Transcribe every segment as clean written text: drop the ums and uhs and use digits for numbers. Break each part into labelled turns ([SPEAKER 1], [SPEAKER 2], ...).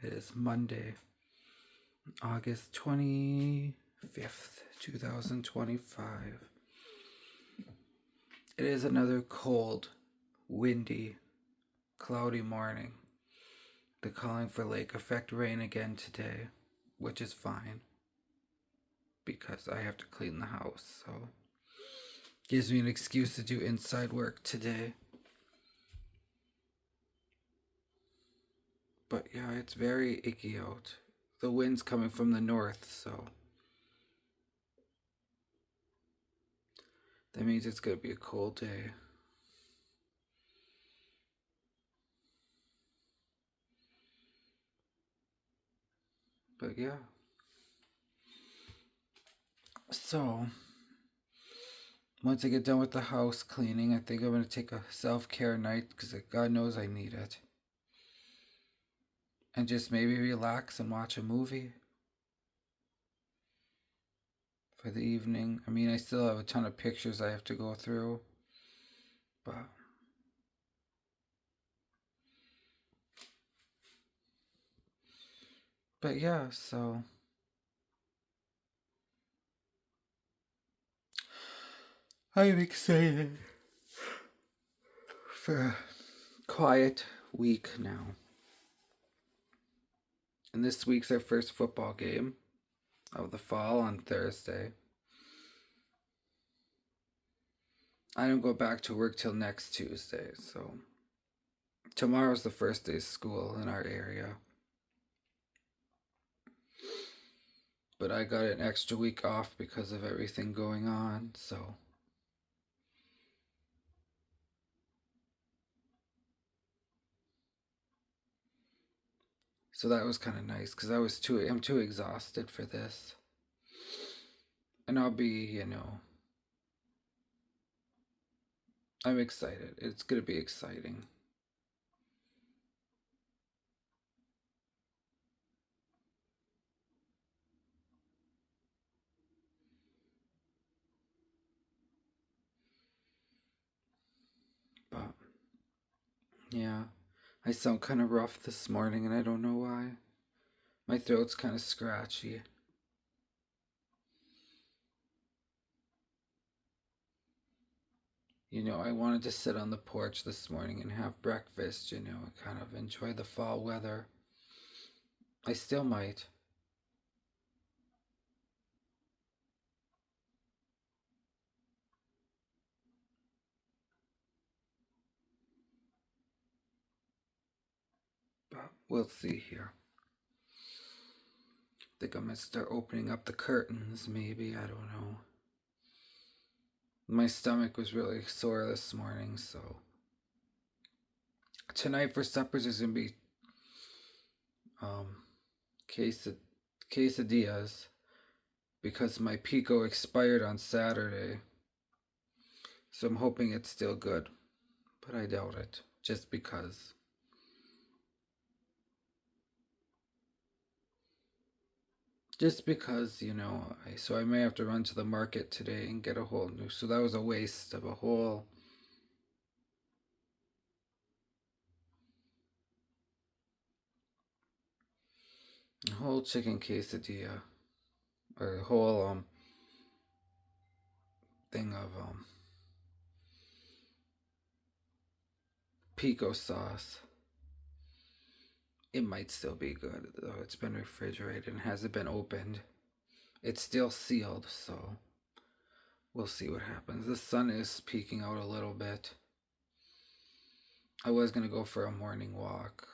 [SPEAKER 1] It is Monday, August 25th, 2025. It is another cold, windy, cloudy morning. They're calling for lake effect rain again today, which is fine because I have to clean the house, so gives me an excuse to do inside work today. But yeah, it's very icky out. The wind's coming from the north, so that means it's gonna be a cold day. But yeah. So, once I get done with the house cleaning, I think I'm going to take a self-care night because God knows I need it. And just maybe relax and watch a movie for the evening. I mean, I still have a ton of pictures I have to go through. But yeah, so I'm excited for a quiet week now. And this week's our first football game of the fall on Thursday. I don't go back to work till next Tuesday, so tomorrow's the first day of school in our area. But I got an extra week off because of everything going on, so that was kind of nice because I'm too exhausted for this. And I'll be, I'm excited. It's going to be exciting. But yeah, I sound kind of rough this morning and I don't know why. My throat's kind of scratchy. I wanted to sit on the porch this morning and have breakfast, and kind of enjoy the fall weather. I still might. But we'll see here. I think I'm going to start opening up the curtains, maybe. I don't know. My stomach was really sore this morning, so tonight for suppers is going to be um, quesadillas because my pico expired on Saturday. So I'm hoping it's still good, but I doubt it, just because. Just because, so I may have to run to the market today and get a whole new. So that was a waste of a whole chicken quesadilla, or a whole thing of pico sauce. It might still be good, though it's been refrigerated and hasn't been opened. It's still sealed, so we'll see what happens. The sun is peeking out a little bit. I was going to go for a morning walk,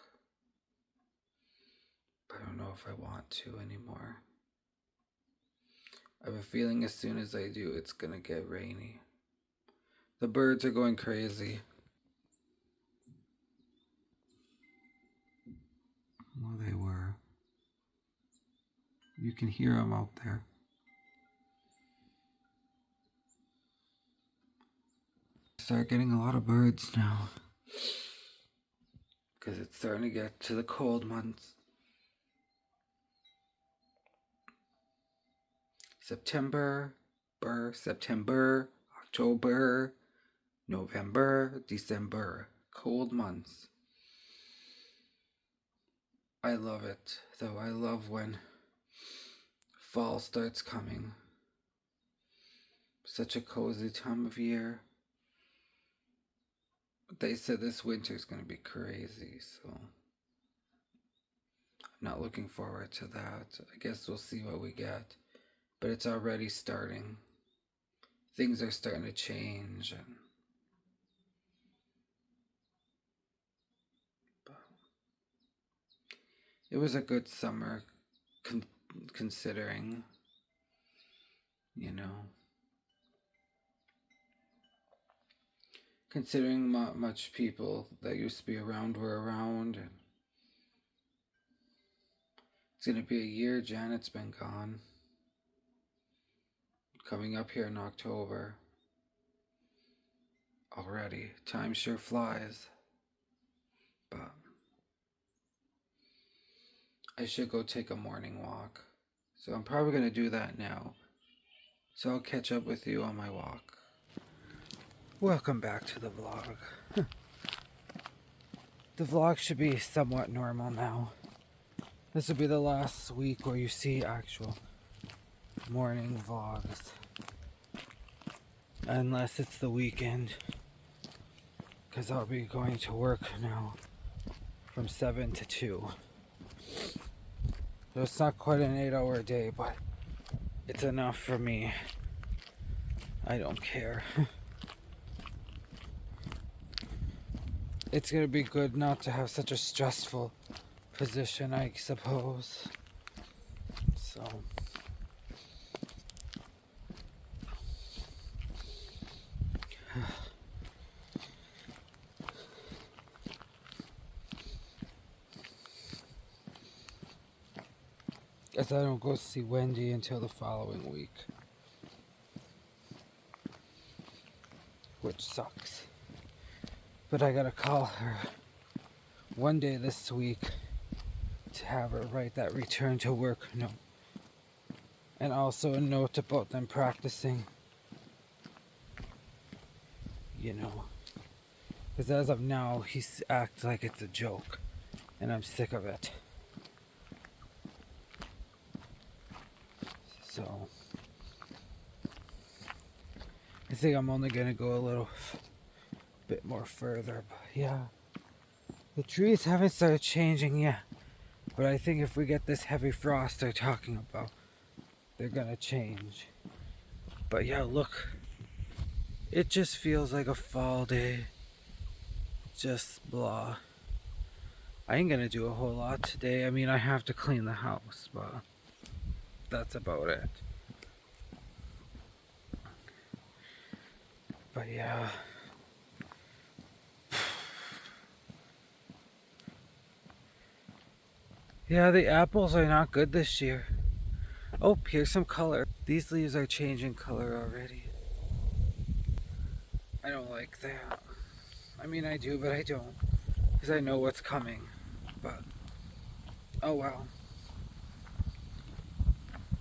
[SPEAKER 1] but I don't know if I want to anymore. I have a feeling as soon as I do, it's going to get rainy. The birds are going crazy. Well, they were. You can hear them out there. Start getting a lot of birds now because it's starting to get to the cold months. September, October, November, December. Cold months. I love it, though. I love when fall starts coming. Such a cozy time of year. But they said this winter's going to be crazy, so I'm not looking forward to that. I guess we'll see what we get. But it's already starting. Things are starting to change, and it was a good summer considering, you know, considering much people that used to be around were around. And it's going to be a year Janet's been gone. Coming up here in October. Already. Time sure flies. But I should go take a morning walk. So I'm probably going to do that now. So I'll catch up with you on my walk. Welcome back to the vlog. The vlog should be somewhat normal now. This will be the last week where you see actual morning vlogs. Unless it's the weekend. Because I'll be going to work now from 7 to 2. So it's not quite an 8-hour day, but it's enough for me. I don't care. It's gonna be good not to have such a stressful position, I suppose. So guess I don't go see Wendy until the following week, which sucks. But I gotta call her one day this week to have her write that return to work note. And also a note about them practicing. You know. Because as of now, he acts like it's a joke. And I'm sick of it. So I think I'm only gonna go a little bit more further, but yeah, the trees haven't started changing yet, but I think if we get this heavy frost they're talking about, they're gonna change. But yeah, look, it just feels like a fall day. Just blah. I ain't gonna do a whole lot today. I mean, I have to clean the house, but that's about it. But yeah, yeah, the apples are not good this year. Oh, here's some color. These leaves are changing color already. I don't like that. I mean, I do, but I don't. Because I know what's coming. But, oh well.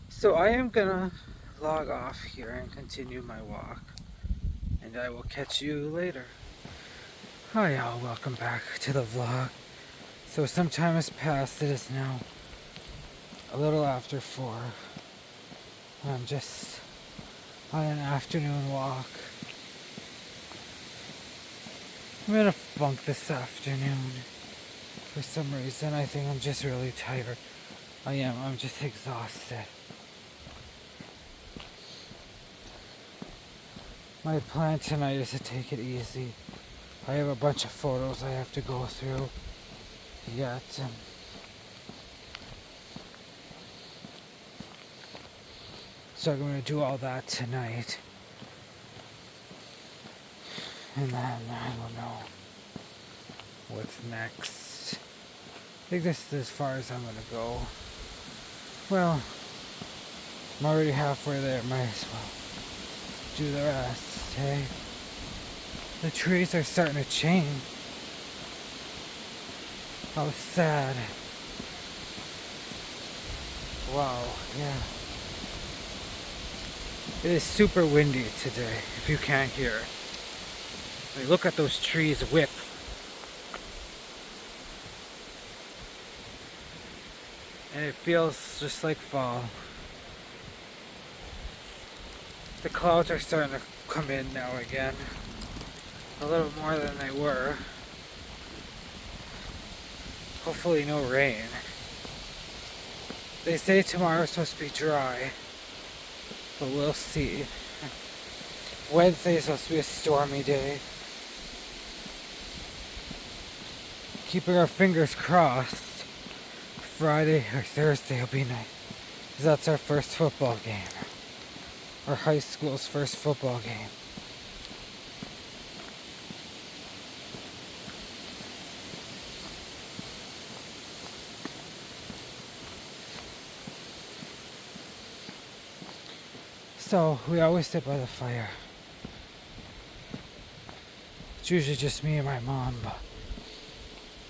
[SPEAKER 1] So I am gonna log off here and continue my walk. And I will catch you later. Hi y'all, welcome back to the vlog. So some time has passed. It is now a little after 4. I'm just on an afternoon walk. I'm in a funk this afternoon. For some reason, I think I'm just really tired. I'm just exhausted. My plan tonight is to take it easy. I have a bunch of photos I have to go through yet. So I'm going to do all that tonight. And then I don't know what's next. I think this is as far as I'm going to go. Well, I'm already halfway there. Might as well do the rest, hey? The trees are starting to change. How sad. Wow, yeah. It is super windy today, if you can't hear it. I mean, look at those trees whip. and it feels just like fall. The clouds are starting to come in now again, a little more than they were. Hopefully no rain. They say tomorrow's supposed to be dry, but we'll see. Wednesday's supposed to be a stormy day. Keeping our fingers crossed. Friday or Thursday will be nice, 'cause that's our first football game. Our high school's first football game. So we always sit by the fire. It's usually just me and my mom, but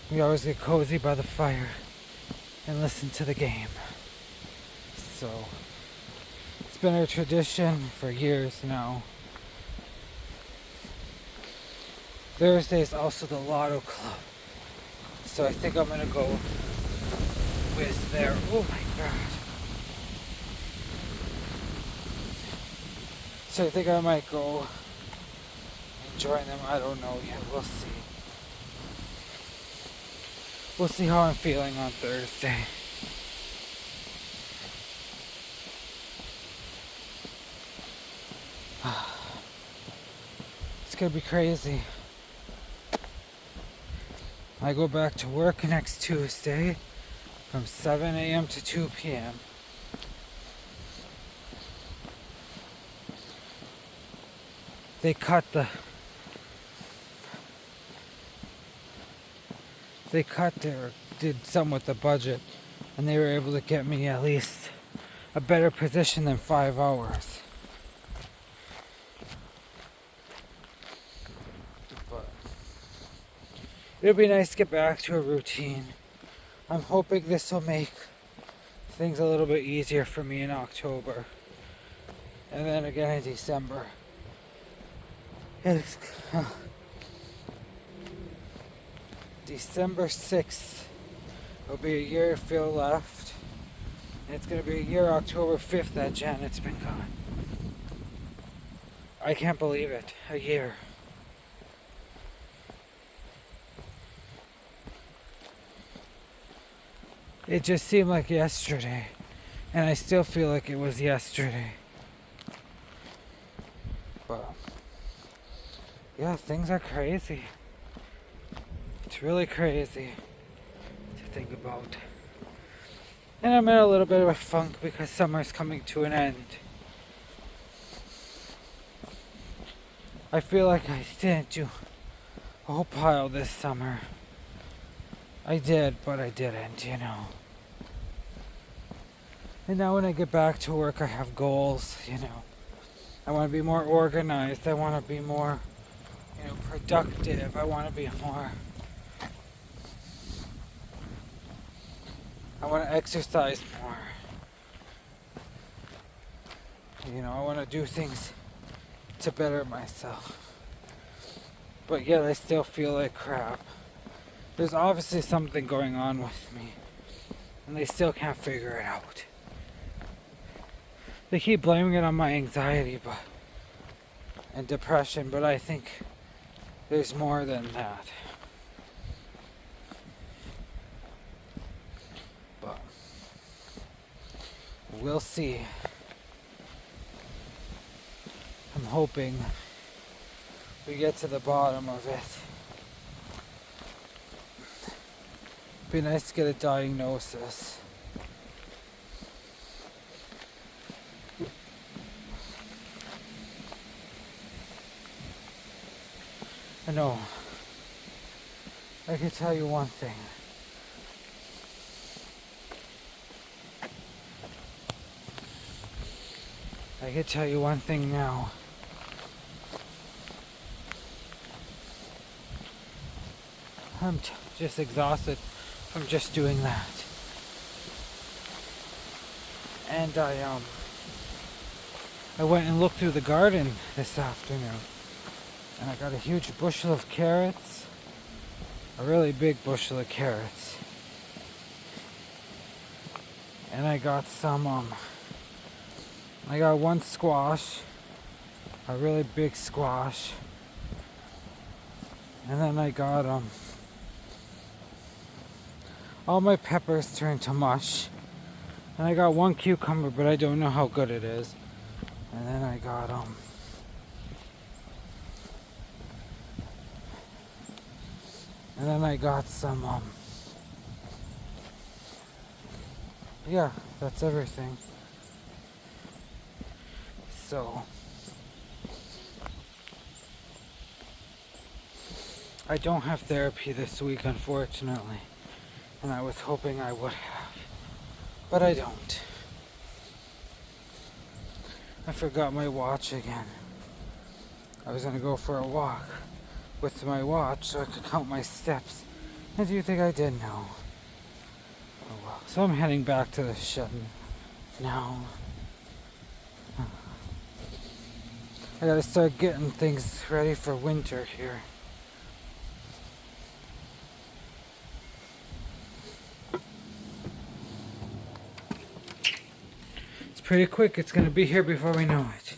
[SPEAKER 1] we always get cozy by the fire and listen to the game. So it's been a tradition for years now. Thursday is also the Lotto Club, so I think I'm gonna go with their. Oh my god! So I think I might go and join them. I don't know yet. We'll see. We'll see how I'm feeling on Thursday. It's gonna be crazy. I go back to work next Tuesday from 7 a.m. to 2 p.m. They did some with the budget, and they were able to get me at least a better position than 5 hours. But it'll be nice to get back to a routine. I'm hoping this will make things a little bit easier for me in October, and then again in December. December 6th will be a year Phil left, and it's going to be a year October 5th that Janet's been gone. I can't believe it. A year. It just seemed like yesterday, and I still feel like it was yesterday. But yeah, things are crazy. It's really crazy to think about. And I'm in a little bit of a funk because summer's coming to an end. I feel like I didn't do a whole pile this summer. I did, but I didn't, you know. And now when I get back to work, I have goals, you know. I want to be more organized. I want to be more, you know, productive. I want to be more. I want to exercise more. You know, I want to do things to better myself. But yet I still feel like crap. There's obviously something going on with me, and they still can't figure it out. They keep blaming it on my anxiety and depression, but I think there's more than that. But we'll see. I'm hoping we get to the bottom of it. Be nice to get a diagnosis. I know. I can tell you one thing. I can tell you one thing now. I'm just exhausted from just doing that. And I went and looked through the garden this afternoon, and I got a huge bushel of carrots, a really big bushel of carrots. And I got some, I got one squash, a really big squash. And then I got, all my peppers turned to mush. And I got one cucumber, but I don't know how good it is. And then I got, and then I got some, yeah, that's everything. So, I don't have therapy this week, unfortunately. And I was hoping I would have. But I don't. I forgot my watch again. I was gonna go for a walk with my watch so I could count my steps. And do you think I did? No. Oh well. So I'm heading back to the shed now. I gotta start getting things ready for winter here. It's pretty quick. It's gonna be here before we know it.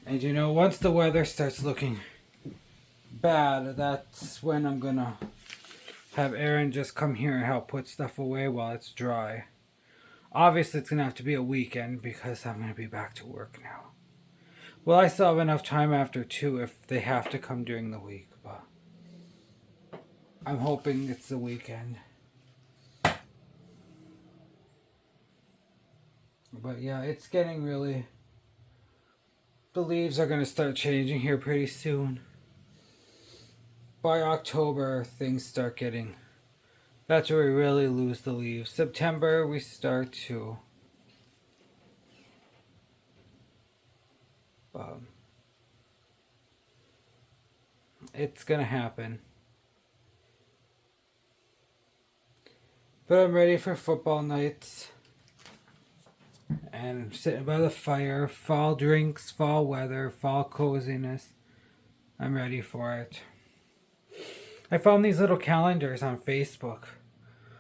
[SPEAKER 1] And you know, once the weather starts looking bad, that's when I'm gonna have Aaron just come here and help put stuff away while it's dry. Obviously, it's gonna have to be a weekend because I'm gonna be back to work now. Well, I still have enough time after 2 if they have to come during the week, but I'm hoping it's the weekend. But yeah, it's getting really... The leaves are going to start changing here pretty soon. By October, things start getting... That's where we really lose the leaves. September, we start to... It's going to happen. But I'm ready for football nights. And I'm sitting by the fire, fall drinks, fall weather, fall coziness. I'm ready for it. I found these little calendars on Facebook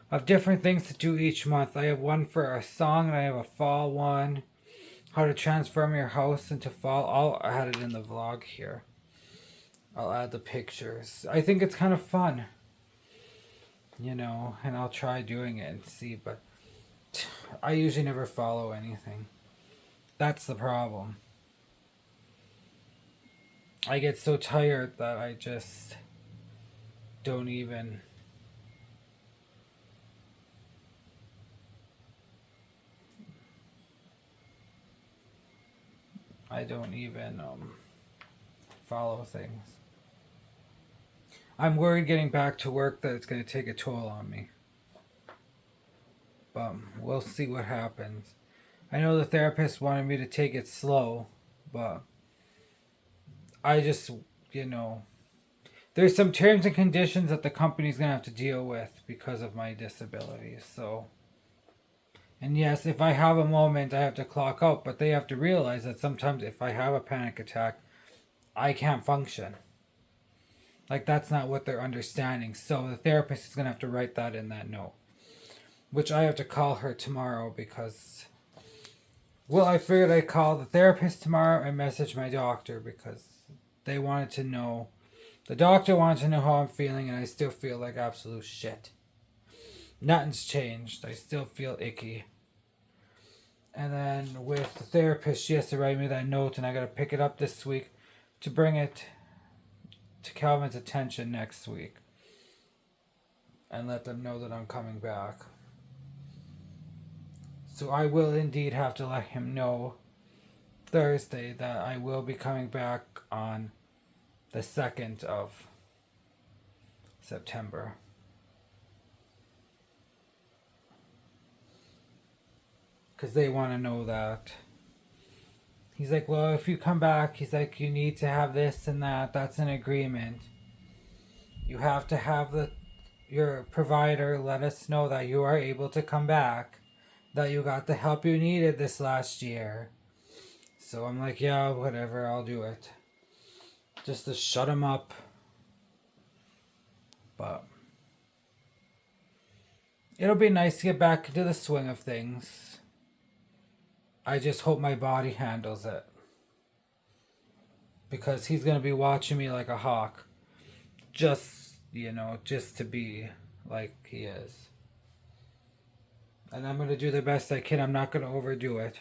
[SPEAKER 1] of different things to do each month. I have one for a song, and I have a fall one. How to transform your house into fall. I'll add it in the vlog here. I'll add the pictures. I think it's kind of fun. You know, and I'll try doing it and see, but I usually never follow anything. That's the problem. I get so tired that I just don't even... follow things. I'm worried getting back to work that it's going to take a toll on me. But we'll see what happens. I know the therapist wanted me to take it slow, but I just, you know, there's some terms and conditions that the company's going to have to deal with because of my disability. So, and yes, if I have a moment, I have to clock out, but they have to realize that sometimes if I have a panic attack, I can't function. Like, that's not what they're understanding. So the therapist is going to have to write that in that note. Which I have to call her tomorrow because... Well, I figured I'd call the therapist tomorrow and message my doctor because they wanted to know... The doctor wanted to know how I'm feeling, and I still feel like absolute shit. Nothing's changed. I still feel icky. And then with the therapist, she has to write me that note, and I gotta pick it up this week to bring it to Calvin's attention next week. And let them know that I'm coming back. So I will indeed have to let him know Thursday that I will be coming back on the 2nd of September. Because they want to know that. He's like, well, if you come back, he's like, you need to have this and that. That's an agreement. You have to have your provider let us know that you are able to come back. That you got the help you needed this last year. So I'm like, yeah, whatever, I'll do it. Just to shut him up. But It'll be nice to get back into the swing of things. I just hope my body handles it. Because he's going to be watching me like a hawk. Just to be like he is. And I'm going to do the best I can. I'm not going to overdo it.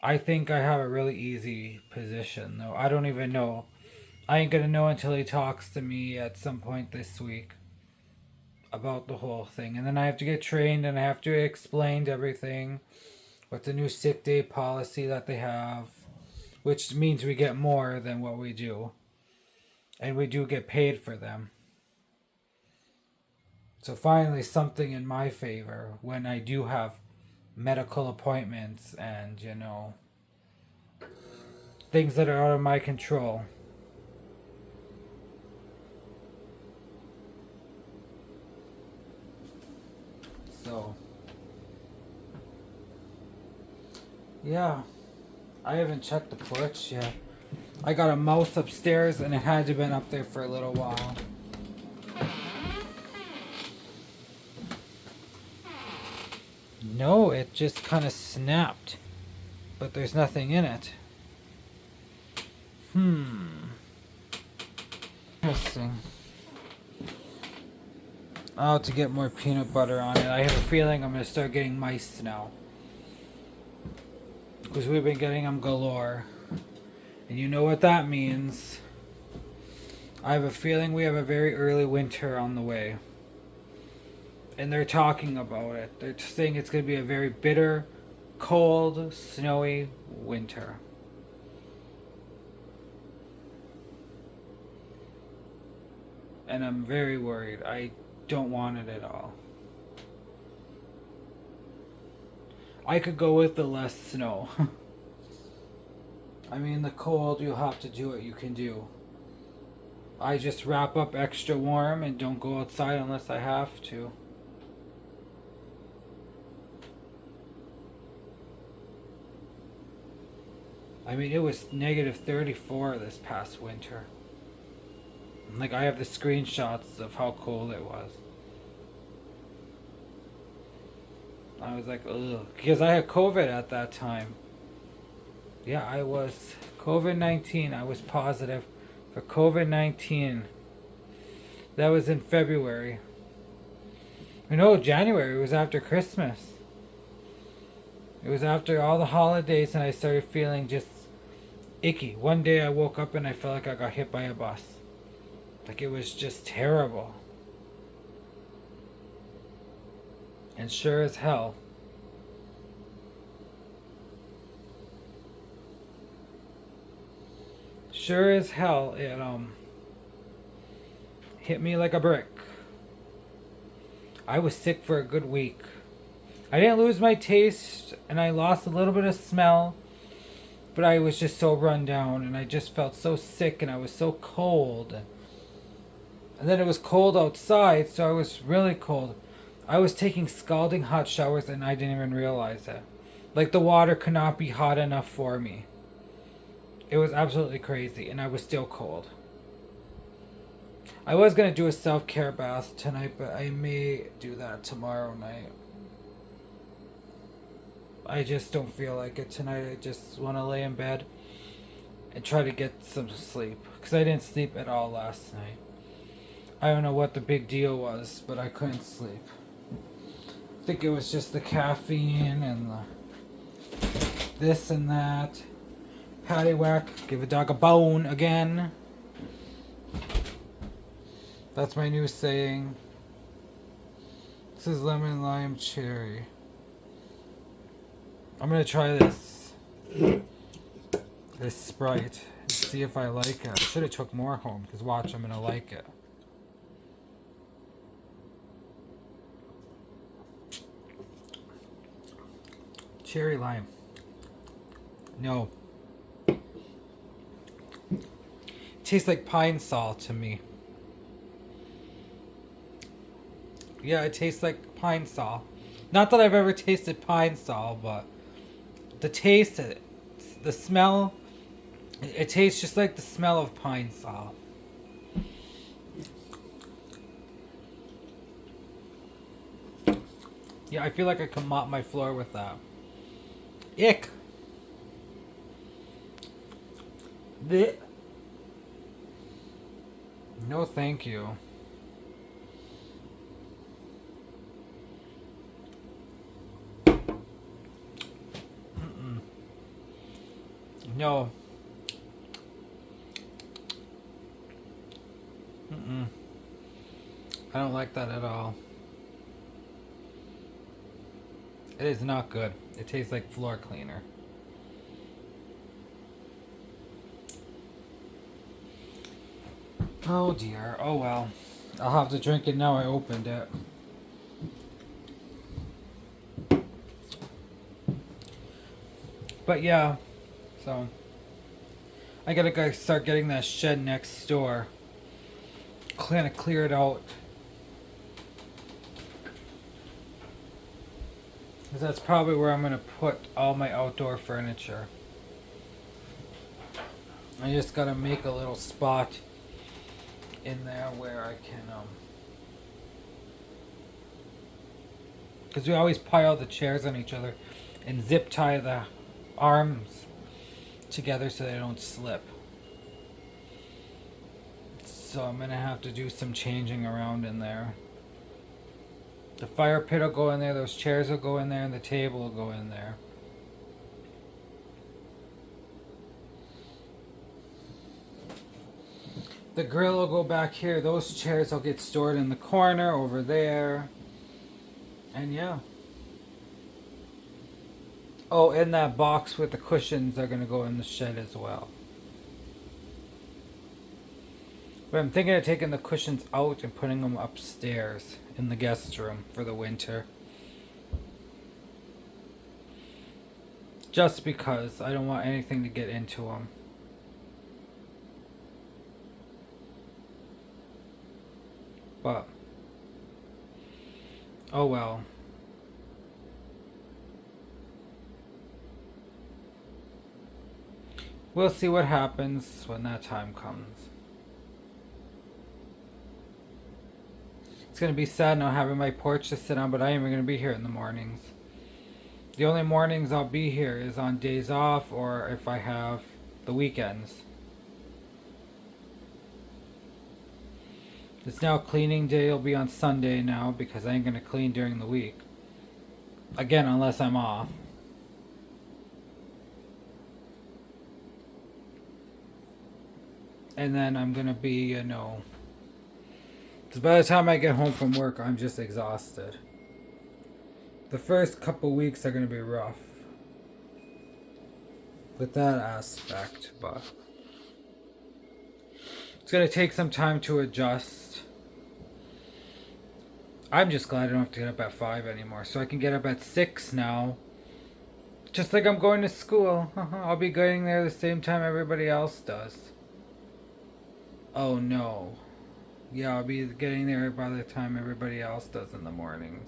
[SPEAKER 1] I think I have a really easy position, though. I don't even know. I ain't going to know until he talks to me at some point this week about the whole thing. And then I have to get trained and I have to explain everything with the new sick day policy that they have, which means we get more than what we do. And we do get paid for them. So finally, something in my favor when I do have medical appointments and, things that are out of my control. So, yeah, I haven't checked the porch yet. I got a mouse upstairs and it had to have been up there for a little while. No, it just kind of snapped. But there's nothing in it. Interesting. I'll have to get more peanut butter on it. I have a feeling I'm going to start getting mice now. Because we've been getting them galore. And you know what that means. I have a feeling we have a very early winter on the way. And they're talking about it. They're saying it's going to be a very bitter, cold, snowy winter. And I'm very worried. I don't want it at all. I could go with the less snow. I mean, the cold, you'll have to do what you can do. I just wrap up extra warm and don't go outside unless I have to. I mean, it was negative 34 this past winter. Like, I have the screenshots of how cold it was. I was like, ugh. Because I had COVID at that time. Yeah, I was COVID-19. I was positive for COVID-19. That was in February. No, January. It was after Christmas. It was after all the holidays and I started feeling just icky. One day I woke up and I felt like I got hit by a bus. Like, it was just terrible. And sure as hell, it hit me like a brick. I was sick for a good week. I didn't lose my taste and I lost a little bit of smell, but I was just so run down and I just felt so sick and I was so cold. And then it was cold outside, so I was really cold. I was taking scalding hot showers and I didn't even realize it. Like, the water could not be hot enough for me. It was absolutely crazy, and I was still cold. I was going to do a self-care bath tonight, but I may do that tomorrow night. I just don't feel like it tonight. I just want to lay in bed and try to get some sleep. Because I didn't sleep at all last night. I don't know what the big deal was, but I couldn't sleep. I think it was just the caffeine and this and that. Patty whack, give a dog a bone again. That's my new saying. This is lemon lime cherry. I'm gonna try this Sprite and see if I like it. I should have took more home because watch, I'm gonna like it. Cherry lime. No. Tastes like pine sol to me. Yeah, it tastes like pine sol. Not that I've ever tasted pine sol, but the taste, the smell, it tastes just like the smell of pine sol. Yeah, I feel like I can mop my floor with that. Ick. Blech. No, thank you. No. Mm-mm. I don't like that at all. It is not good. It tastes like floor cleaner. Oh dear. Oh well. I'll have to drink it now I opened it. But yeah, so I gotta go start getting that shed next door. Kind of clear it out. Because that's probably where I'm gonna put all my outdoor furniture. I just gotta make a little spot in there where I can because we always pile the chairs on each other and zip tie the arms together so they don't slip. So I'm gonna have to do some changing around in there. The fire pit will go in there, those chairs will go in there, and the table will go in there. The grill will go back here. Those chairs will get stored in the corner over there. And yeah. Oh, and that box with the cushions are going to go in the shed as well. But I'm thinking of taking the cushions out and putting them upstairs in the guest room for the winter. Just because I don't want anything to get into them. But, oh well. We'll see what happens when that time comes. It's going to be sad not having my porch to sit on, but I am going to be here in the mornings. The only mornings I'll be here is on days off or if I have the weekends. It's now cleaning day. It'll be on Sunday now because I ain't going to clean during the week. Again, unless I'm off. And then I'm going to be, because by the time I get home from work, I'm just exhausted. The first couple weeks are going to be rough with that aspect, but it's going to take some time to adjust. I'm just glad I don't have to get up at 5 anymore, so I can get up at 6 now. Just like I'm going to school. I'll be going there the same time everybody else does. Oh no. Yeah, I'll be getting there by the time everybody else does in the mornings.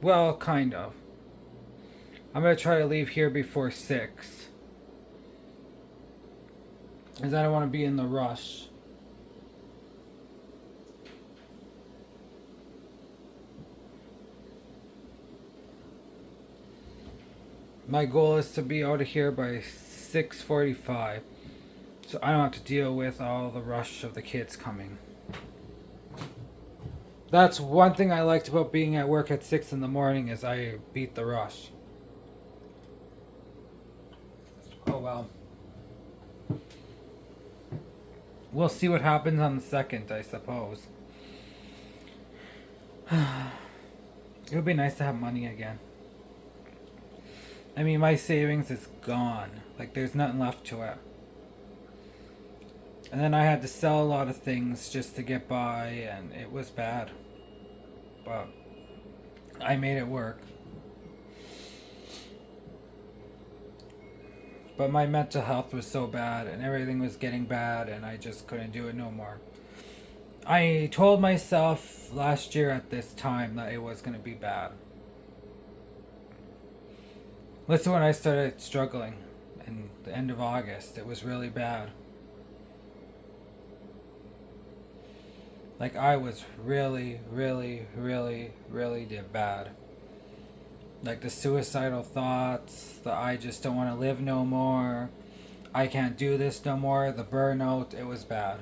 [SPEAKER 1] Well, kind of. I'm going to try to leave here before 6. Because I don't want to be in the rush. My goal is to be out of here by 6:45. So I don't have to deal with all the rush of the kids coming. That's one thing I liked about being at work at 6 in the morning is I beat the rush. Oh well. We'll see what happens on the 2nd, I suppose. It would be nice to have money again. I mean, my savings is gone. Like, there's nothing left to it. And then I had to sell a lot of things just to get by, and it was bad. But I made it work. But my mental health was so bad, and everything was getting bad, and I just couldn't do it no more. I told myself last year at this time that it was going to be bad. Listen, when I started struggling in the end of August, it was really bad. Like, I was really, really, really, really did bad. Like, the suicidal thoughts, the I just don't want to live no more, I can't do this no more, the burnout, it was bad.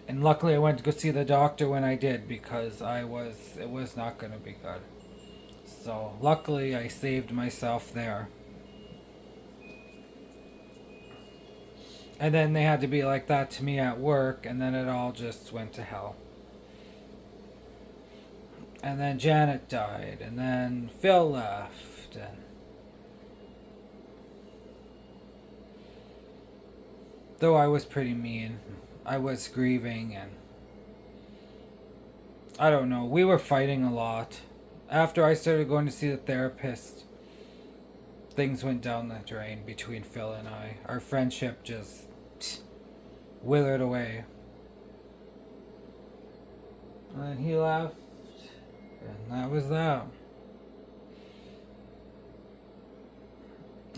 [SPEAKER 1] And luckily I went to go see the doctor when I did, because it was not going to be good. So, luckily I saved myself there. And then they had to be like that to me at work, and then it all just went to hell. And then Janet died, and then Phil left, and though I was pretty mean, I was grieving, and I don't know, we were fighting a lot. After I started going to see the therapist, things went down the drain between Phil and I. Our friendship just withered away. And then he left, and that was that.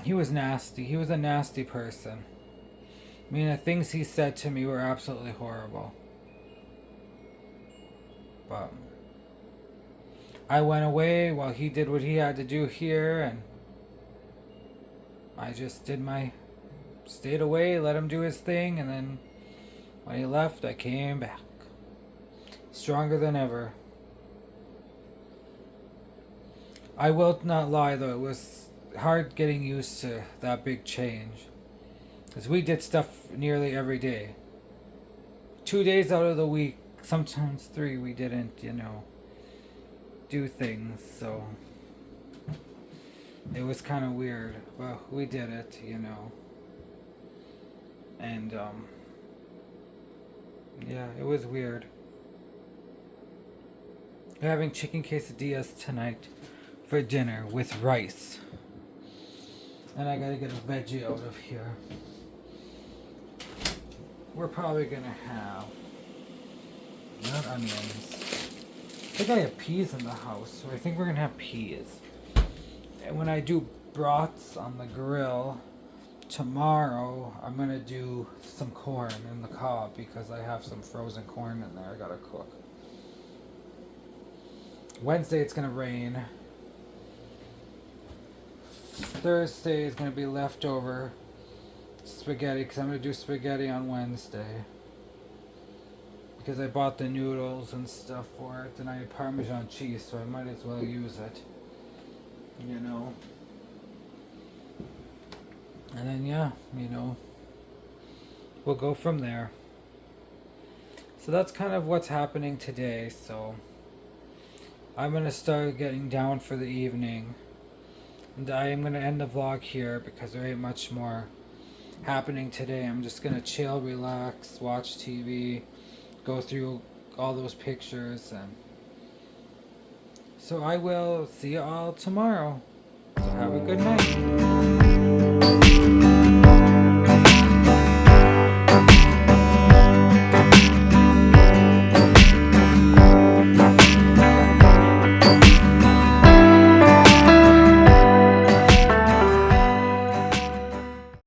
[SPEAKER 1] He was nasty. He was a nasty person. I mean, the things he said to me were absolutely horrible. But I went away while he did what he had to do here, and I just stayed away, let him do his thing, and then when he left, I came back. Stronger than ever. I will not lie though, it was hard getting used to that big change. Because we did stuff nearly every day. 2 days out of the week, sometimes 3, we didn't, do things, so it was kind of weird. Well, we did it, And, yeah, it was weird. We're having chicken quesadillas tonight for dinner with rice. And I gotta get a veggie out of here. We're probably gonna have not onions. I think I have peas in the house, so I think we're gonna have peas. And when I do brats on the grill tomorrow, I'm gonna do some corn in the cob because I have some frozen corn in there I gotta cook. Wednesday it's gonna rain. Thursday is gonna be leftover spaghetti because I'm gonna do spaghetti on Wednesday. Because I bought the noodles and stuff for it, and I had Parmesan cheese, so I might as well use it. And then, yeah, we'll go from there. So that's kind of what's happening today, so I'm going to start getting down for the evening. And I am going to end the vlog here because there ain't much more happening today. I'm just going to chill, relax, watch TV, go through all those pictures, and so I will see you all tomorrow. So have a good night.